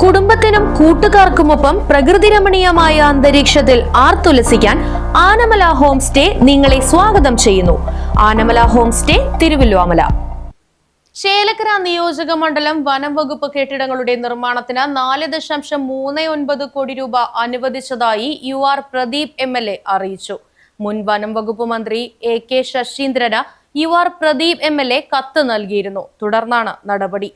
കുടുംബത്തിനും കൂട്ടുകാർക്കുമൊപ്പം പ്രകൃതിരമണീയമായ അന്തരീക്ഷത്തിൽ ആർത്തുലസിക്കാൻ ആനമല ഹോം സ്റ്റേ നിങ്ങളെ സ്വാഗതം ചെയ്യുന്നു. Anamala home stay, Thiruvillwamala. ചേലക്കര നിയോജക മണ്ഡലം വനം വകുപ്പ് കെട്ടിടങ്ങളുടെ നിർമ്മാണത്തിന് 4.39 കോടി രൂപ അനുവദിച്ചതായി UR പ്രദീപ് MLA അറിയിച്ചു. മുൻ വനം വകുപ്പ് മന്ത്രി AK ശശീന്ദ്രന് UR പ്രദീപ് MLA കത്ത് നൽകിയിരുന്നു. തുടർന്നാണ് നടപടി.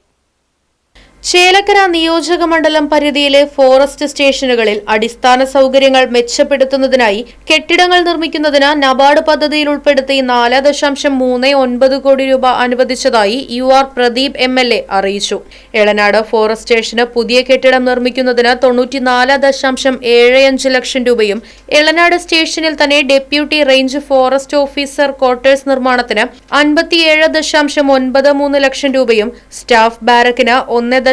ചേലക്കര നിയോജക മണ്ഡലം പരിധിയിലെ ഫോറസ്റ്റ് സ്റ്റേഷനുകളിൽ അടിസ്ഥാന സൗകര്യങ്ങൾ മെച്ചപ്പെടുത്തുന്നതിനായി കെട്ടിടങ്ങൾ നിർമ്മിക്കുന്നതിന് നബാർഡ് പദ്ധതിയിൽ ഉൾപ്പെടുത്തി 4.39 കോടി രൂപ അനുവദിച്ചതായി UR പ്രദീപ് MLA അറിയിച്ചു. എളനാട് ഫോറസ്റ്റ് സ്റ്റേഷന് പുതിയ കെട്ടിടം നിർമ്മിക്കുന്നതിന് 94.75 ലക്ഷം രൂപയും എളനാട് സ്റ്റേഷനിൽ തന്നെ deputy range forest officer quarters നിർമ്മാണത്തിന് 57.93 ലക്ഷം രൂപയും സ്റ്റാഫ് ബാരക്കിന് 1.03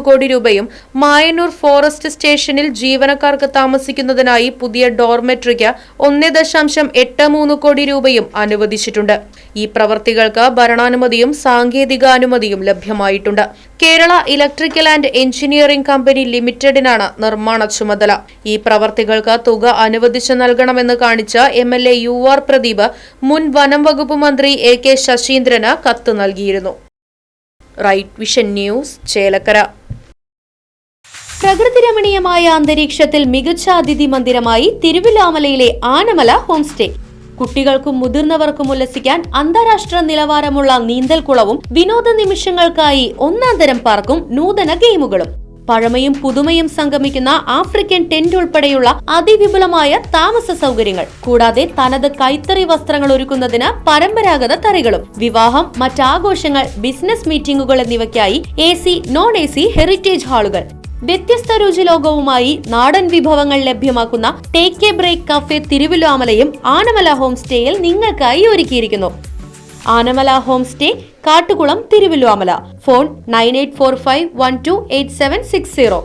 കോടി രൂപയും മായന്നൂർ ഫോറസ്റ്റ് സ്റ്റേഷനിൽ ജീവനക്കാർക്ക് താമസിക്കുന്നതിനായി പുതിയ ഡോർമെട്രിക്ക് 1.83 കോടി രൂപയും അനുവദിച്ചിട്ടുണ്ട്. ഈ പ്രവർത്തികൾക്ക് ഭരണാനുമതിയും സാങ്കേതിക അനുമതിയും ലഭ്യമായിട്ടുണ്ട്. Kerala electrical and engineering company ലിമിറ്റഡിനാണ് നിർമ്മാണ ചുമതല. ഈ പ്രവർത്തികൾക്ക് തുക അനുവദിച്ചു നൽകണമെന്ന് കാണിച്ച MLA UR പ്രദീപ് മുൻ വനം വകുപ്പ് മന്ത്രി AK ശശീന്ദ്രന് കത്ത് നൽകിയിരുന്നു. Right vision news, Chelakkara. പ്രകൃതിരമണീയമായ അന്തരീക്ഷത്തിൽ മികച്ച അതിഥി മന്ദിരമായി തിരുവല്ലോമലയിലെ ആനമല ഹോം സ്റ്റേ. കുട്ടികൾക്കും മുതിർന്നവർക്കും ഉല്ലസിക്കാൻ അന്താരാഷ്ട്ര നിലവാരമുള്ള നീന്തൽക്കുളവും വിനോദ നിമിഷങ്ങൾക്കായി ഒന്നാന്തരം പാർക്കും നൂതന ഗെയിമുകളും പഴമയും പുതുമയും സംഗമിക്കുന്ന ആഫ്രിക്കൻ ടെന്റ് ഉൾപ്പെടെയുള്ള അതിവിപുലമായ താമസ സൗകര്യങ്ങൾ, കൂടാതെ തനത് കൈത്തറി വസ്ത്രങ്ങൾ ഒരുക്കുന്നതിന് പരമ്പരാഗത തറികളും, വിവാഹം, മറ്റാഘോഷങ്ങൾ, ബിസിനസ് മീറ്റിംഗുകൾ എന്നിവയ്ക്കായി AC, non-AC ഹെറിറ്റേജ് ഹാളുകൾ, വ്യത്യസ്ത രുചിലോകവുമായി നാടൻ വിഭവങ്ങൾ ലഭ്യമാക്കുന്ന ടേക്ക് എ ബ്രേക്ക് കഫേ തിരുവല്ലോമലയും ആനമല ഹോം സ്റ്റേയിൽ നിങ്ങൾക്കായി ഒരുക്കിയിരിക്കുന്നു. Anamala home stay, Kattukulam, Thiruvillwamala. Phone 9845128760.